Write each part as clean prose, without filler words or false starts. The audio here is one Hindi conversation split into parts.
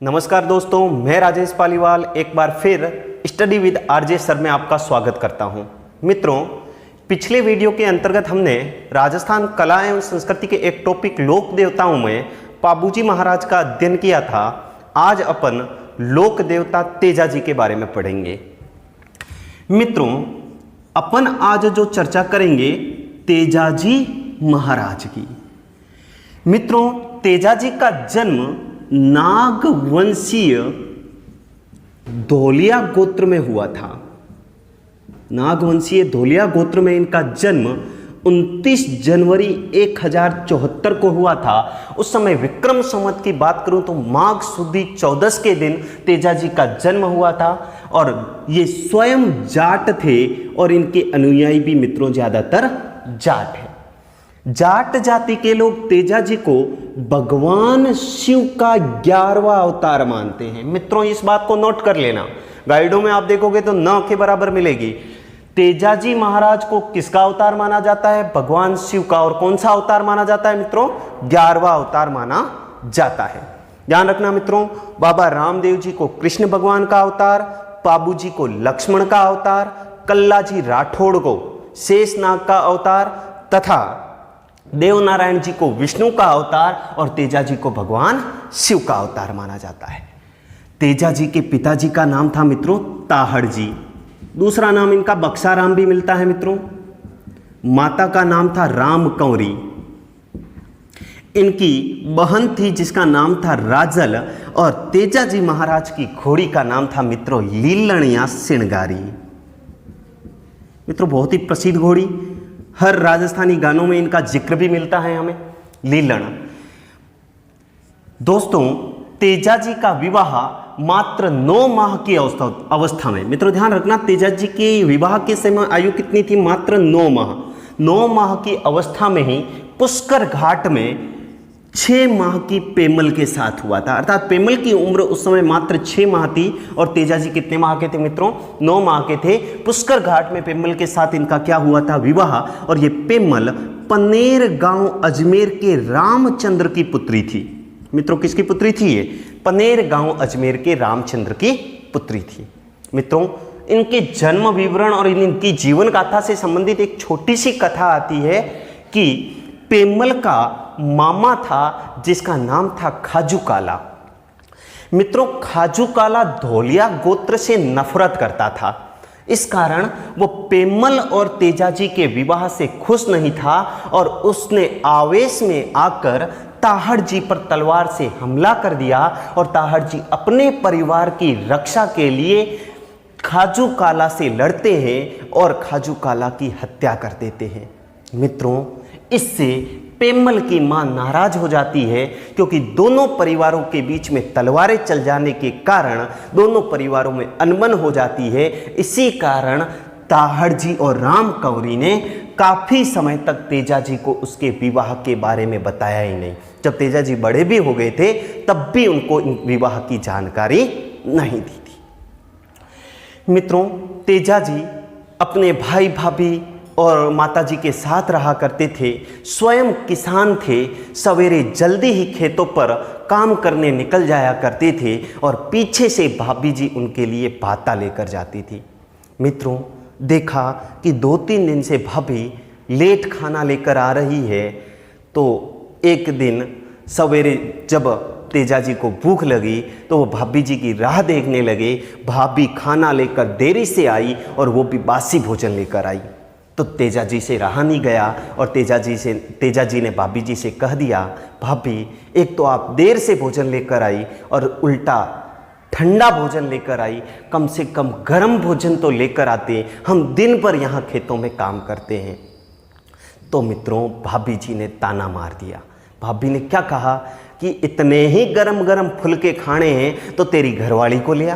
नमस्कार दोस्तों, मैं राजेश पालीवाल एक बार फिर स्टडी विद आरजे सर में आपका स्वागत करता हूं। मित्रों, पिछले वीडियो के अंतर्गत हमने राजस्थान कला एवं संस्कृति के एक टॉपिक लोक देवताओं में पाबूजी महाराज का अध्ययन किया था। आज अपन लोक देवता तेजाजी के बारे में पढ़ेंगे। मित्रों, अपन आज जो चर्चा करेंगे तेजाजी महाराज की। मित्रों, तेजाजी का जन्म नागवंशीय धोलिया गोत्र में हुआ था। नागवंशीय धोलिया गोत्र में इनका जन्म 29 जनवरी 1074 को हुआ था। उस समय विक्रम संवत की बात करूं तो माघ सुदी 14 के दिन तेजाजी का जन्म हुआ था और ये स्वयं जाट थे और इनके अनुयायी भी मित्रों ज्यादातर जाट है। जाट जाति के लोग तेजाजी को भगवान शिव का 11वां अवतार मानते हैं। मित्रों, इस बात को नोट कर लेना, गाइडों में आप देखोगे तो 9 के बराबर मिलेगी। तेजाजी महाराज को किसका अवतार माना जाता है? भगवान शिव का। और कौन सा अवतार माना जाता है मित्रों? 11वां अवतार माना जाता है। ध्यान रखना मित्रों, बाबा रामदेव जी को कृष्ण भगवान का अवतार, पाबूजी को लक्ष्मण का अवतार, कल्लाजी राठौड़ को शेषनाग का अवतार तथा देवनारायण जी को विष्णु का अवतार और तेजाजी को भगवान शिव का अवतार माना जाता है। तेजाजी के पिताजी का नाम था मित्रों ताहड़ जी। दूसरा नाम इनका बक्साराम भी मिलता है मित्रों। माता का नाम था राम कंवरी। इनकी बहन थी जिसका नाम था राजल और तेजाजी महाराज की घोड़ी का नाम था मित्रों लीलण या सिणगारी। मित्रों, बहुत ही प्रसिद्ध घोड़ी, हर राजस्थानी गानों में इनका जिक्र भी मिलता है हमें, लीलण। दोस्तों, तेजाजी का विवाह मात्र 9 माह की अवस्था में, मित्रों ध्यान रखना, तेजाजी के विवाह के समय आयु कितनी थी? मात्र 9 माह। 9 माह की अवस्था में ही पुष्कर घाट में 6 माह की पेमल के साथ हुआ था। अर्थात पेमल की उम्र उस समय मात्र 6 माह थी और तेजाजी कितने माह के थे मित्रों? 9 माह के थे। पुष्कर घाट में पेमल के साथ इनका क्या हुआ था? विवाह। और ये पेमल पनेर गांव अजमेर के रामचंद्र की पुत्री थी। मित्रों, किसकी पुत्री थी ये? पनेर गांव अजमेर के रामचंद्र की पुत्री थी। मित्रों, इनके जन्म विवरण और इनकी जीवन गाथा से संबंधित एक छोटी सी कथा आती है कि पेमल का मामा था जिसका नाम था खाजू काला। मित्रों, खाजू काला धोलिया गोत्र से नफरत करता था। इस कारण वो पेमल और तेजाजी के विवाह से खुश नहीं था और उसने आवेश में आकर ताहड़ जी पर तलवार से हमला कर दिया और ताहड़ जी अपने परिवार की रक्षा के लिए खाजू काला से लड़ते हैं और खाजू काला की हत्या कर देते हैं। मित्रों, इससे पेमल की मां नाराज हो जाती है क्योंकि दोनों परिवारों के बीच में तलवारें चल जाने के कारण दोनों परिवारों में अनबन हो जाती है। इसी कारण ताहड़ जी और राम कंवरी ने काफी समय तक तेजाजी को उसके विवाह के बारे में बताया ही नहीं। जब तेजाजी बड़े भी हो गए थे तब भी उनको विवाह की जानकारी नहीं दी थी। मित्रों, तेजाजी अपने भाई भाभी और माताजी के साथ रहा करते थे। स्वयं किसान थे, सवेरे जल्दी ही खेतों पर काम करने निकल जाया करते थे और पीछे से भाभी जी उनके लिए भाता लेकर जाती थी। मित्रों, देखा कि 2-3 दिन से भाभी लेट खाना लेकर आ रही है तो एक दिन सवेरे जब तेजाजी को भूख लगी तो वो भाभी जी की राह देखने लगे। भाभी खाना लेकर देरी से आई और वो भी बासी भोजन लेकर आई। तो तेजाजी से रहा नहीं गया और तेजाजी ने भाभी जी से कह दिया, भाभी, एक तो आप देर से भोजन लेकर आई और उल्टा ठंडा भोजन लेकर आई, कम से कम गर्म भोजन तो लेकर आते, हम दिन भर यहाँ खेतों में काम करते हैं। तो मित्रों, भाभी जी ने ताना मार दिया। भाभी ने क्या कहा कि इतने ही गरम गरम फुलके खाने हैं तो तेरी घरवाली को ले आ।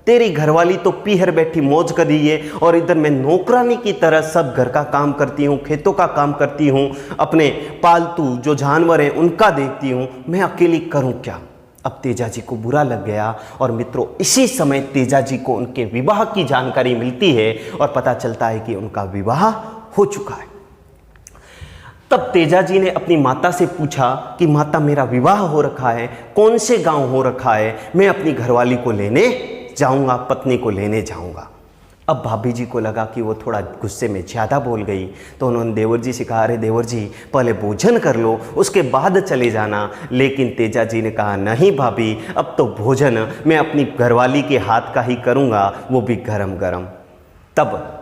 तेरी घरवाली तो पीहर बैठी मौज कर रही है और इधर मैं नौकरानी की तरह सब घर का काम करती हूँ, खेतों का काम करती हूँ, अपने पालतू जो जानवर हैं उनका देखती हूँ, मैं अकेली करूँ क्या? अब तेजाजी को बुरा लग गया और मित्रों इसी समय तेजाजी को उनके विवाह की जानकारी मिलती है और पता चलता है कि उनका विवाह हो चुका है। तब तेजा जी ने अपनी माता से पूछा कि माता, मेरा विवाह हो रखा है, कौन से गांव हो रखा है, मैं अपनी घरवाली को लेने जाऊंगा, पत्नी को लेने जाऊंगा। अब भाभी जी को लगा कि वो थोड़ा गुस्से में ज़्यादा बोल गई, तो उन्होंने देवर जी से कहा, अरे देवर जी पहले भोजन कर लो, उसके बाद चले जाना। लेकिन तेजा जी ने कहा, नहीं भाभी, अब तो भोजन मैं अपनी घरवाली के हाथ का ही करूँगा, वो भी गरम गरम। तब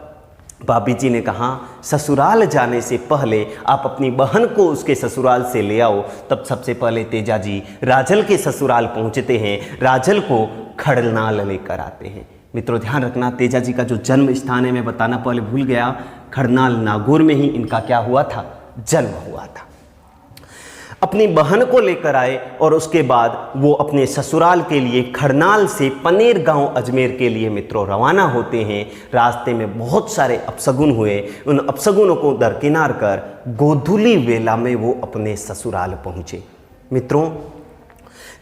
भाभी जी ने कहा, ससुराल जाने से पहले आप अपनी बहन को उसके ससुराल से ले आओ। तब सबसे पहले तेजा जी राजल के ससुराल पहुंचते हैं, राजल को खड़नाल लेकर आते हैं। मित्रों ध्यान रखना, तेजा जी का जो जन्म स्थान है मैं बताना पहले भूल गया, खड़नाल नागौर में ही इनका क्या हुआ था, जन्म हुआ था। अपनी बहन को लेकर आए और उसके बाद वो अपने ससुराल के लिए खड़नाल से पनेर गांव अजमेर के लिए मित्रों रवाना होते हैं। रास्ते में बहुत सारे अपशगुन हुए, उन अपशगुनों को दरकिनार कर गोधूली वेला में वो अपने ससुराल पहुँचे। मित्रों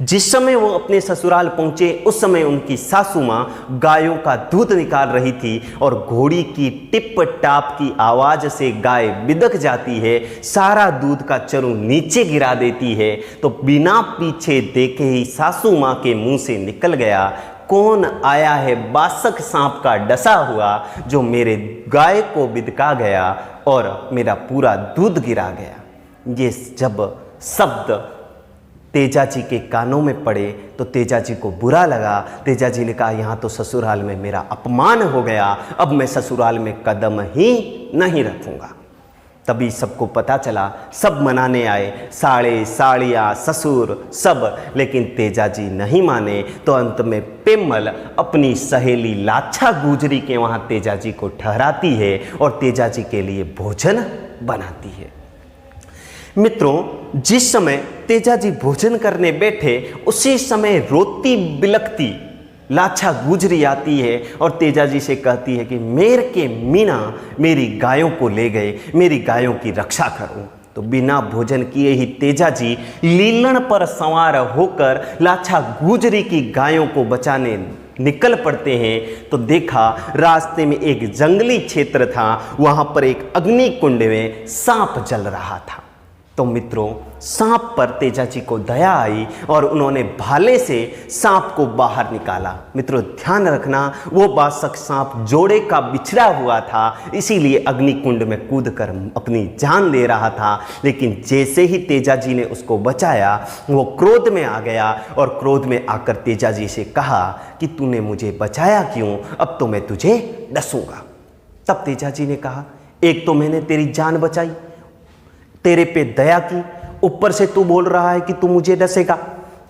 जिस समय वो अपने ससुराल पहुंचे उस समय उनकी सासू माँ गायों का दूध निकाल रही थी और घोड़ी की टिप टाप की आवाज़ से गाय बिदक जाती है, सारा दूध का चरू नीचे गिरा देती है। तो बिना पीछे देखे ही सासू माँ के मुंह से निकल गया, कौन आया है बासक सांप का डसा हुआ, जो मेरे गाय को बिदका गया और मेरा पूरा दूध गिरा गया। ये जब शब्द तेजा जी के कानों में पड़े तो तेजा जी को बुरा लगा। तेजा जी ने कहा, यहाँ तो ससुराल में मेरा अपमान हो गया, अब मैं ससुराल में कदम ही नहीं रखूँगा। तभी सबको पता चला, सब मनाने आए, साड़े साड़ियाँ ससुर सब, लेकिन तेजा जी नहीं माने। तो अंत में पेम्मल अपनी सहेली लाछा गुजरी के वहाँ तेजा जी को ठहराती है और तेजा जी के लिए भोजन बनाती है। मित्रों जिस समय तेजा जी भोजन करने बैठे उसी समय रोती बिलखती लाछा गुजरी आती है और तेजा जी से कहती है कि मेर के मीना मेरी गायों को ले गए, मेरी गायों की रक्षा करो। तो बिना भोजन किए ही तेजा जी लीलन पर सवार होकर लाछा गुजरी की गायों को बचाने निकल पड़ते हैं। तो देखा रास्ते में एक जंगली क्षेत्र था, वहां पर एक अग्नि कुंड में सांप जल रहा था। तो मित्रों सांप पर तेजा जी को दया आई और उन्होंने भाले से सांप को बाहर निकाला। मित्रों ध्यान रखना, वो बासक सांप जोड़े का बिछड़ा हुआ था, इसीलिए अग्निकुंड में कूदकर अपनी जान ले रहा था। लेकिन जैसे ही तेजा जी ने उसको बचाया वो क्रोध में आ गया और क्रोध में आकर तेजा जी से कहा कि तूने मुझे बचाया क्यों, अब तो मैं तुझे डसूंगा। तब तेजा जी ने कहा, एक तो मैंने तेरी जान बचाई, तेरे पे दया की, ऊपर से तू बोल रहा है कि तू मुझे डसेगा।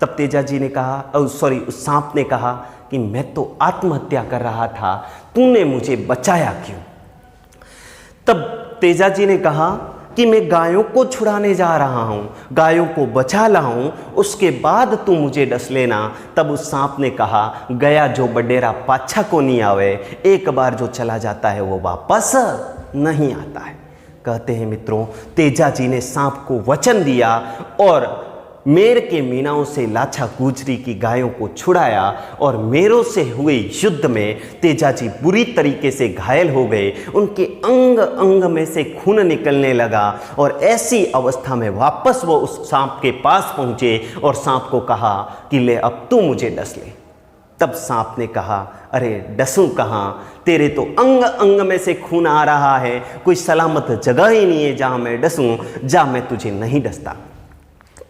तब तेजा जी ने कहा, उस सांप ने कहा कि मैं तो आत्महत्या कर रहा था, तूने मुझे बचाया क्यों। तब तेजा जी ने कहा कि मैं गायों को छुड़ाने जा रहा हूं, गायों को बचा लाऊं, उसके बाद तू मुझे डस लेना। तब उस सांप ने कहा, गया जो बडेरा पाछा को नहीं आवे, एक बार जो चला जाता है वो वापस नहीं आता है। कहते हैं मित्रों तेजा जी ने सांप को वचन दिया और मेर के मीनाओं से लाछा गुजरी की गायों को छुड़ाया और मेरों से हुए युद्ध में तेजा जी बुरी तरीके से घायल हो गए, उनके अंग अंग में से खून निकलने लगा और ऐसी अवस्था में वापस वो उस सांप के पास पहुंचे और सांप को कहा कि ले अब तू मुझे डस ले। तब सांप ने कहा, अरे डसूं कहाँ, तेरे तो अंग अंग में से खून आ रहा है, कोई सलामत जगह ही नहीं है जहाँ मैं डसूं, जा मैं तुझे नहीं डसता।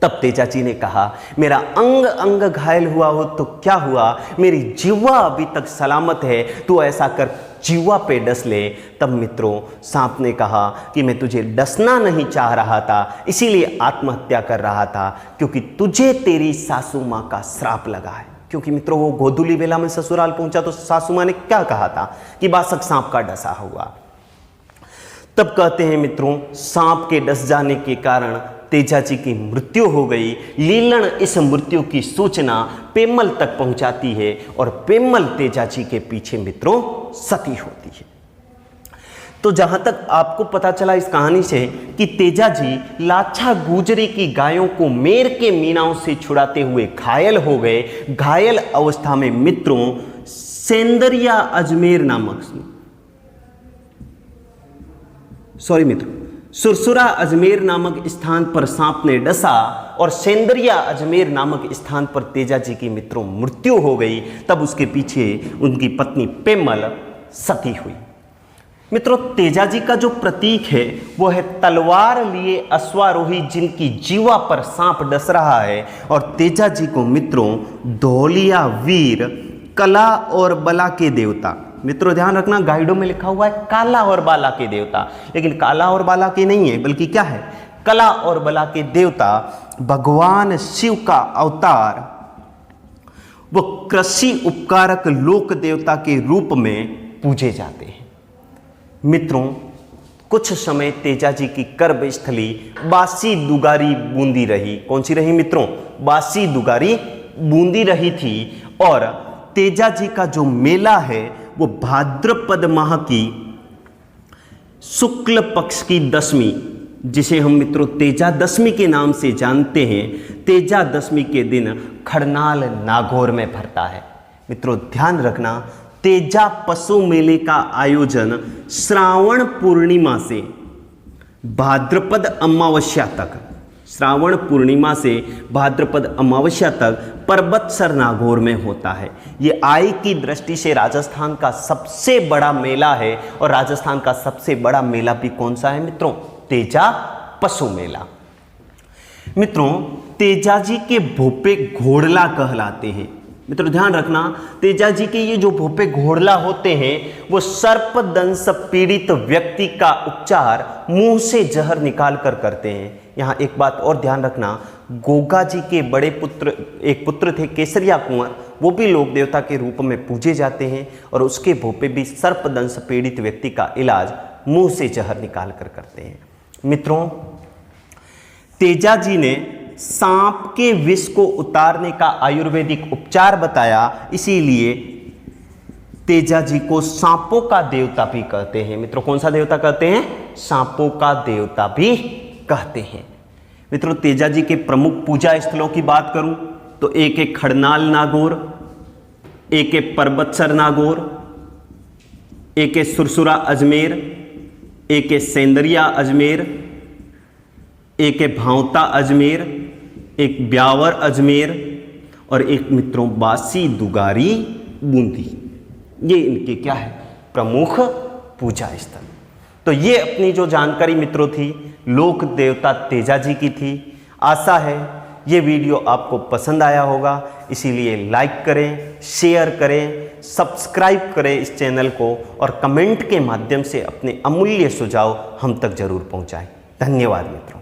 तब तेजा जी ने कहा, मेरा अंग अंग घायल हुआ हो तो क्या हुआ, मेरी जिह्वा अभी तक सलामत है, तू ऐसा कर जिह्वा पे डस ले। तब मित्रों सांप ने कहा कि मैं तुझे डसना नहीं चाह रहा था, इसीलिए आत्महत्या कर रहा था, क्योंकि तुझे तेरी सासू माँ का श्राप लगा है। क्योंकि मित्रों वो गोधूली वेला में ससुराल पहुंचा तो सासू माँ ने क्या कहा था कि बासक सांप का डसा हुआ। तब कहते हैं मित्रों सांप के डस जाने के कारण तेजा जी की मृत्यु हो गई। लीलन इस मृत्यु की सूचना पेम्मल तक पहुंचाती है और पेम्मल तेजा जी के पीछे मित्रों सती होती है। तो जहां तक आपको पता चला इस कहानी से कि तेजा जी लाछा गुजरी की गायों को मेर के मीनाओं से छुड़ाते हुए घायल हो गए। घायल अवस्था में मित्रों सेंदरिया अजमेर नामक सुरसुरा अजमेर नामक स्थान पर सांप ने डसा और सेंदरिया अजमेर नामक स्थान पर तेजा जी की मित्रों मृत्यु हो गई, तब उसके पीछे उनकी पत्नी पेमल सती हुई। मित्रों, तेजा जी का जो प्रतीक है वो है तलवार लिए अश्वारोही जिनकी जीवा पर सांप डस रहा है। और तेजा जी को मित्रों धौलिया वीर, कला और बला के देवता, मित्रों ध्यान रखना गाइडों में लिखा हुआ है काला और बाला के देवता, लेकिन काला और बाला के नहीं है, बल्कि क्या है, कला और बला के देवता भगवान शिव का अवतार, वो कृषि उपकारक लोक देवता के रूप में पूजे जाते हैं। मित्रों, कुछ समय तेजा जी की गर्भ स्थली बासी दुगारी बूंदी रही। कौन सी रही मित्रों? बासी दुगारी बूंदी रही थी। और तेजा जी का जो मेला है वो भाद्रपद माह की शुक्ल पक्ष की दशमी, जिसे हम मित्रों तेजा दशमी के नाम से जानते हैं, तेजा दशमी के दिन खरनाल नागौर में भरता है। मित्रों ध्यान रखना, तेजा पशु मेले का आयोजन श्रावण पूर्णिमा से भाद्रपद अमावस्या तक, श्रावण पूर्णिमा से भाद्रपद अमावस्या तक पर्वतसर नागौर में होता है। ये आय की दृष्टि से राजस्थान का सबसे बड़ा मेला है। और राजस्थान का सबसे बड़ा मेला भी कौन सा है मित्रों? तेजा पशु मेला। मित्रों, तेजा जी के भोपे घोड़ला कहलाते हैं। मित्रों ध्यान रखना, तेजा जी के ये जो भोपे घोड़ला होते हैं वो सर्पदंश पीड़ित व्यक्ति का उपचार मुंह से जहर निकाल कर करते हैं। यहाँ एक बात और ध्यान रखना, गोगा जी के बड़े पुत्र, एक पुत्र थे केसरिया कुंवर, वो भी लोक देवता के रूप में पूजे जाते हैं। और उसके भोपे भी सर्पदंश पीड़ित व्यक्ति का इलाज मुंह से जहर निकाल कर करते हैं। मित्रों, तेजा जी ने सांप के विष को उतारने का आयुर्वेदिक उपचार बताया, इसीलिए तेजा जी को सांपों का देवता भी कहते हैं। मित्रों कौन सा देवता कहते हैं? सांपों का देवता भी कहते हैं। मित्रों, तेजा जी के प्रमुख पूजा स्थलों की बात करूं तो एक है खरनाल नागौर, एक है पर्वतसर नागौर, एक है सुरसुरा अजमेर, एक है सेंदरिया अजमेर, एक है भांवता अजमेर, एक ब्यावर अजमेर और एक मित्रों बासी दुगारी बूंदी। ये इनके क्या है? प्रमुख पूजा स्थल। तो ये अपनी जो जानकारी मित्रों थी लोक देवता तेजा जी की थी। आशा है ये वीडियो आपको पसंद आया होगा, इसीलिए लाइक करें, शेयर करें, सब्सक्राइब करें इस चैनल को और कमेंट के माध्यम से अपने अमूल्य सुझाव हम तक जरूर पहुंचाएं। धन्यवाद मित्रों।